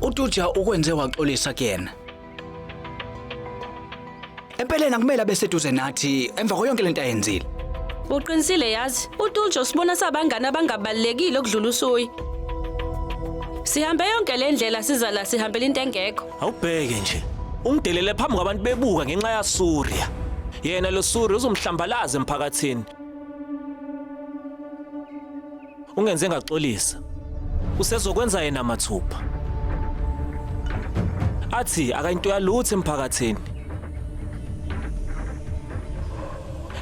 uTuja ukwenze waxolisa kuyena. Empeleni akumele abeseduze nathi emva koyonke lento ayenzile. Uqinisile yazi, uTuljo sibona sabangani abangabalekile okudlula usuyi. Sihambe yonke le ndlela siza la sihambela into engekho. Awubheke nje. Ungidelele phambi kwabantu bebuka ngenxa ya Surya. Yena lo Surya uzomhlambalaza emphakathini. Ungenze ngaxolisa. Usezokwenza yena mathupha. Athi akayinto yalutho emphakathini.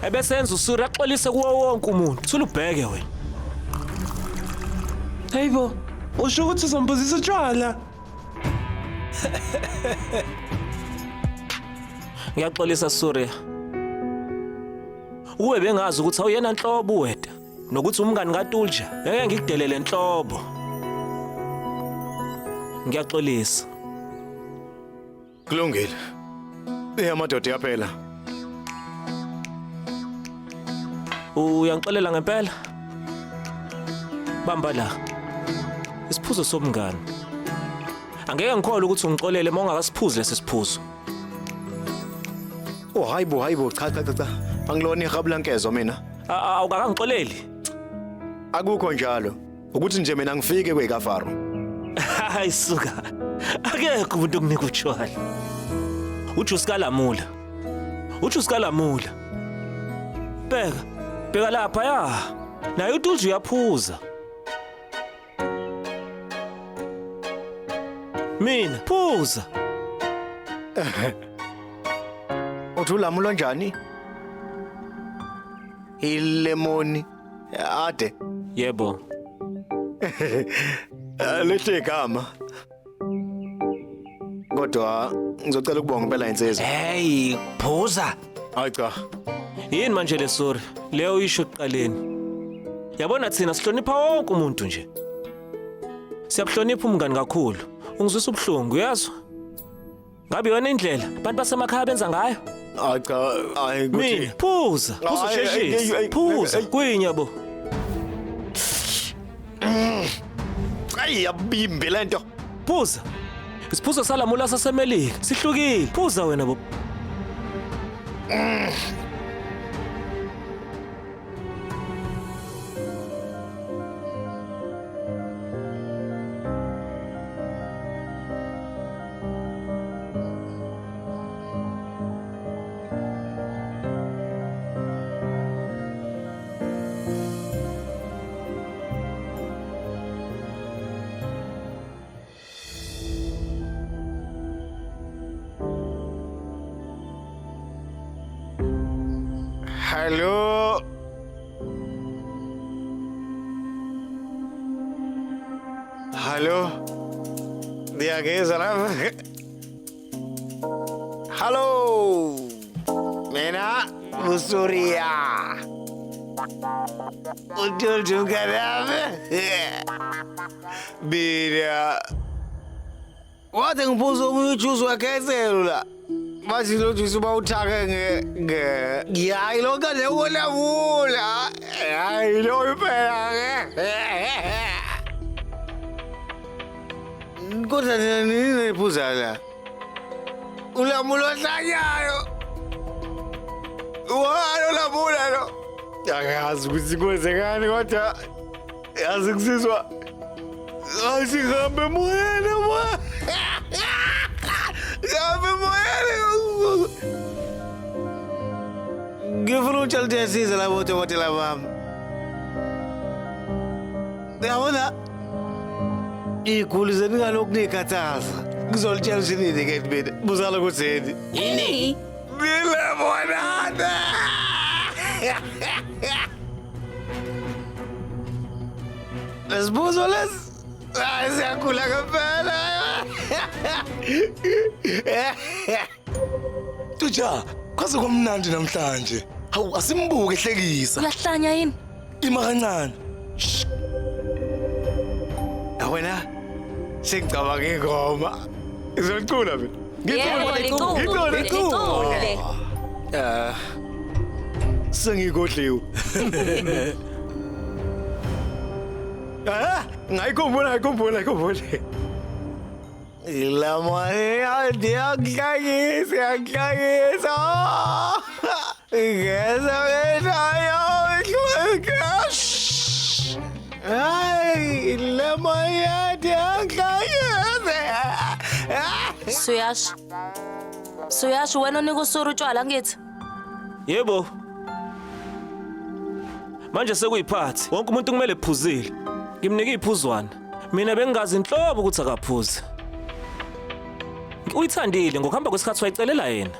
Ebesenza uSurya axolise kuwo wonke umuntu. Thula ubheke wena. Hayibo, usho ukuthi uzombuzisa utshwala. Ngiyaxolisa Surya. Uwe bengazi ukuthi awuyena Nhlobo wena nokuthi umngani kaTulja ngeke ngikudelele Nhlobo. Ngiyaxolisa. Kulungile. Amadoda yaphela. Uyangixolela ngempela? Bamba la. Isiphuzo somngani. Angeke ngikholwe ukuthi ungixolele uma ungakasiphuzi lesi siphuzo. Oh hayibo cha. Angilona ihablankezo mina. Awukangixoleli. Akukho njalo. Ukuthi nje mina ngifike kweKafaro. Hayi suka. Akekho umuntu okunika utshwala. Uthi usikalamula. Bheka lapha ya. Naye uTulja uyaphuza. Mina phuza. Uthulamulo njani? Ilemoni ade. Yebo. Lethe igama. Kodwa ngizocela ukubonga impela insizwa. Hey, phuza. Hayi cha. Yini manje le Surya? Leyo isho ekuqaleni. Yabona thina sihlonipha wonke umuntu nje. Siyabuhlonipha umngani kakhulu. Ungizwisa ubuhlungu uyazwa? Ngabe yona indlela abantu basemakhaya benza ngayo? Hayi cha, hayi ukuthi. Mina phuza usheshisa. Phuza kwinya bo. Hayi yabimbi lento. Phuza. Isiphuzo salamula sasemelika. Sihlukile. Phuza wena bo. Hello. Hello. Diyageza na. Hello. Mina Surya. Utul kadame. Bira. Wathi ngibuza omunye ujuice wakhethelula. Bathi lo juice bawuthaka ngiyayi lo kade ukolamula. Hayi lo impela ke. Kodwa nini nephuza la? Ulamulo hlanyayo. Walo lamula lo. Akazi ukuthi kwenzekani kodwa yazi kusizwa. Asihambe moyeni moya. Hambe moyeni. Ngifuna utshalite yasiza labo odokotela bami. Uyabona? Iguli zeningalokhu nikhathaza. Ngizolitshela sinini ke mina. Buzala kutheni? Yini? Mile bonana. Lesbuzo les. Ay siyakhula ngempela. Tuja, kwaze komnandi namhlanje. Hawu asimbuke ehlekisa. Uyahlanya yini? Ima kancane. Wena sengicabange ingoma. Izocula mina. Ngicule. Sengigodliwe. Ngayikhumbula. Ilamoya diyaklagisa yaklagisa. Ngeza benayo ihlwekash. Ay, ilamoya diyaklagisa. Suyash wena unika uSuri utshwala ngithi. Yebo. Manje sekuyiphathi. Wonke umuntu kumele ephuzile. Ngimnika iphuzwana. Mina bengingazi inhlobo ukuthi akaphuze. Uyithandile ngokuhamba kwesikhathi wayicelela yena.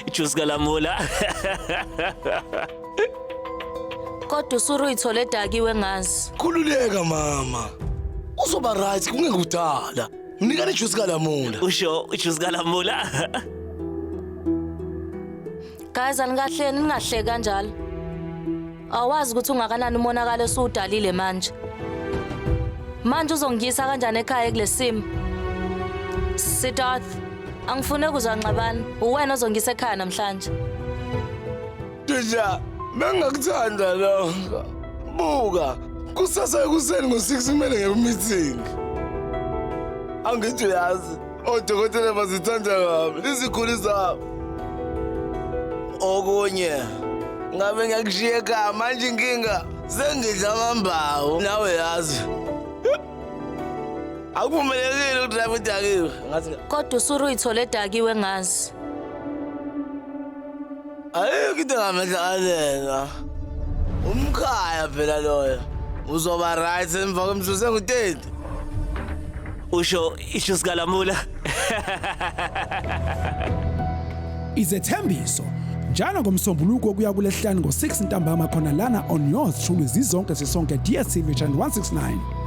Ijuice kalamula. Kodwa uSuri uyithole edakiwe ngazi. Khululeka mama. Uzoba right kungeke kudala. Mnikane ijuice kalamula. Usho ijuice kalamula. Guys anikahleni ningahleki kanjalo. Awazi ukuthi ungakanani umonakalo esudalile manje. Manje uzongiyisa kanjani ekhaya kulesimo? Sidath, angifune kuzanxabana. Uwena ozongisa ekhaya namhlanje. Tja, bengakuthanda lokho. Buka, kusasa ekuseni ngo6 kumele ngemeeting. Angithi uyazi, odokotela bazithanda kabi, izikhulu zabo. Okunye, ngabe ngiyakushiya ekhaya manje inkinga sengidla amambawu nawe yazi. Akuvumelekile ukudrive udakiwe. Ngathi Kodwa uSuri uyithole edakiwe ngazi. ayikho into engamehlukanela. Umkhaya phela loyo. Uzoba right emva kwemzuzu engu-30. Usho ijuice kalamula. Izethembiso njalo ngomsombuluko kuya kulesihlanu ngo6 ntambama khona lana on yours truly zizonke sisonke DSTV channel 169.